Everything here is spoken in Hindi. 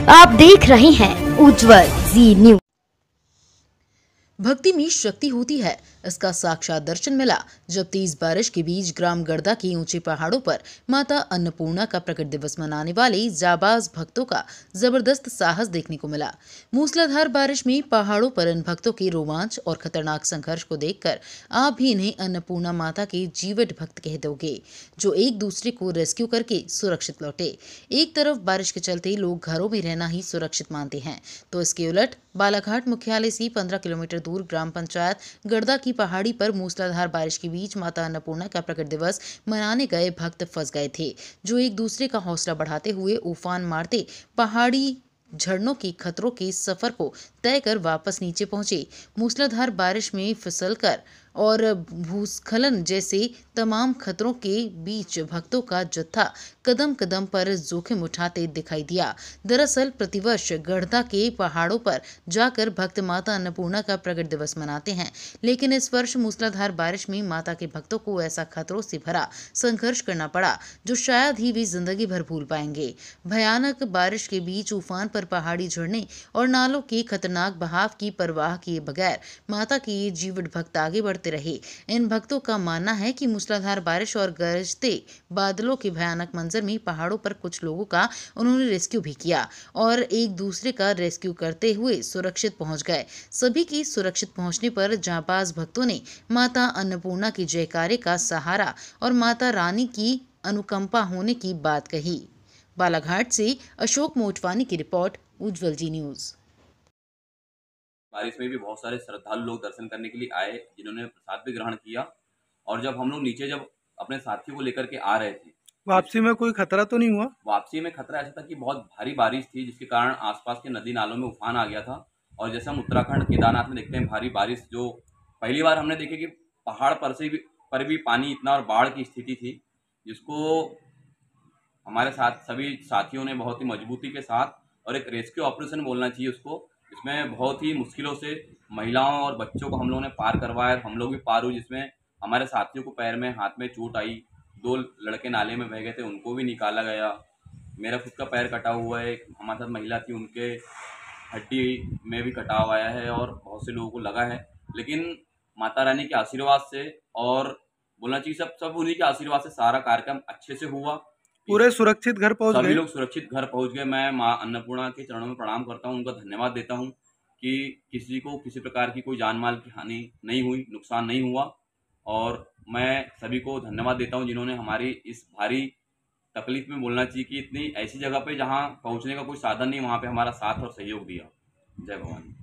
आप देख रहे हैं उज्जवल जी न्यूज। भक्ति में शक्ति होती है, इसका साक्षात दर्शन मिला जब तेज बारिश के बीच ग्राम गड़दा के ऊंचे पहाड़ों पर माता अन्नपूर्णा का प्रकट दिवस मनाने वाले जाबाज भक्तों का जबरदस्त साहस देखने को मिला। मूसलाधार बारिश में पहाड़ों पर इन भक्तों के रोमांच और खतरनाक संघर्ष को देखकर आप भी इन्हें अन्नपूर्णा माता के जीवट भक्त कह दोगे, जो एक दूसरे को रेस्क्यू करके सुरक्षित लौटे। एक तरफ बारिश के चलते लोग घरों में रहना ही सुरक्षित मानते हैं, तो इसके उलट बालाघाट मुख्यालय से 15 किलोमीटर दूर ग्राम पंचायत गड़दा की पहाड़ी पर मूसलाधार बारिश के बीच माता अन्नपूर्णा का प्रकट दिवस मनाने गए भक्त फंस गए थे, जो एक दूसरे का हौसला बढ़ाते हुए उफान मारते पहाड़ी झरनों के खतरों के सफर को तय कर वापस नीचे पहुंचे। मूसलाधार बारिश में फिसलकर और भूस्खलन जैसे तमाम खतरों के बीच भक्तों का जत्था कदम कदम पर जोखिम उठाते दिखाई दिया। दरअसल प्रतिवर्ष गड़दा के पहाड़ों पर जाकर भक्त माता अन्नपूर्णा का प्रकट दिवस मनाते हैं, लेकिन इस वर्ष मूसलाधार बारिश में माता के भक्तों को ऐसा खतरों से भरा संघर्ष करना पड़ा जो शायद ही वे जिंदगी भर भूल पाएंगे। भयानक बारिश के बीच उफान पर पहाड़ी झरने और नालों के खतरनाक बहाव की परवाह किए बगैर माता के ये जीवट भक्त आगे बढ़ते रहे। इन भक्तों का मानना है कि मूसलाधार बारिश और गरजते बादलों के भयानक मंजर में पहाड़ों पर कुछ लोगों का उन्होंने रेस्क्यू भी किया और एक दूसरे का रेस्क्यू करते हुए सुरक्षित पहुंच गए। सभी की सुरक्षित पहुंचने पर जांबाज भक्तों ने माता अन्नपूर्णा की जयकारे का सहारा और माता रानी की अनुकंपा होने की बात कही। बालाघाट से अशोक मोटवानी की रिपोर्ट, उज्जवल जी न्यूज। बारिश में भी बहुत सारे श्रद्धालु लोग दर्शन करने के लिए आए, जिन्होंने प्रसाद भी ग्रहण किया। और जब हम लोग नीचे जब अपने साथियों को लेकर के आ रहे थे, वापसी में कोई खतरा तो नहीं हुआ? वापसी में खतरा ऐसा था कि बहुत भारी बारिश थी, जिसके कारण आसपास के नदी नालों में उफान आ गया था। और जैसे हम उत्तराखंड केदारनाथ में देखते हैं भारी बारिश, जो पहली बार हमने देखी कि पहाड़ पर भी पानी इतना और बाढ़ की स्थिति थी, जिसको हमारे साथ सभी साथियों ने बहुत ही मजबूती के साथ, और एक रेस्क्यू ऑपरेशन बोलना चाहिए उसको, इसमें बहुत ही मुश्किलों से महिलाओं और बच्चों को हम लोगों ने पार करवाया। हम लोग भी पार हुए, जिसमें हमारे साथियों को पैर में हाथ में चोट आई। 2 लड़के नाले में बह गए थे, उनको भी निकाला गया। मेरा खुद का पैर कटा हुआ है, हमारे साथ महिला थी, उनके हड्डी में भी कटाव आया है और बहुत से लोगों को लगा है। लेकिन माता रानी के आशीर्वाद से, और बोलना चाहिए सब उन्हीं के आशीर्वाद से सारा कार्यक्रम अच्छे से हुआ। पूरे सुरक्षित घर पहुंच गए? सभी लोग सुरक्षित घर पहुंच गए। मैं मां अन्नपूर्णा के चरणों में प्रणाम करता हूं, उनका धन्यवाद देता हूं कि किसी को किसी प्रकार की कोई जान माल की हानि नहीं हुई, नुकसान नहीं हुआ। और मैं सभी को धन्यवाद देता हूं जिन्होंने हमारी इस भारी तकलीफ में, बोलना चाहिए कि इतनी ऐसी जगह पे जहां पहुंचने का कोई साधन नहीं, वहां पे हमारा साथ और सहयोग दिया। जय भवानी।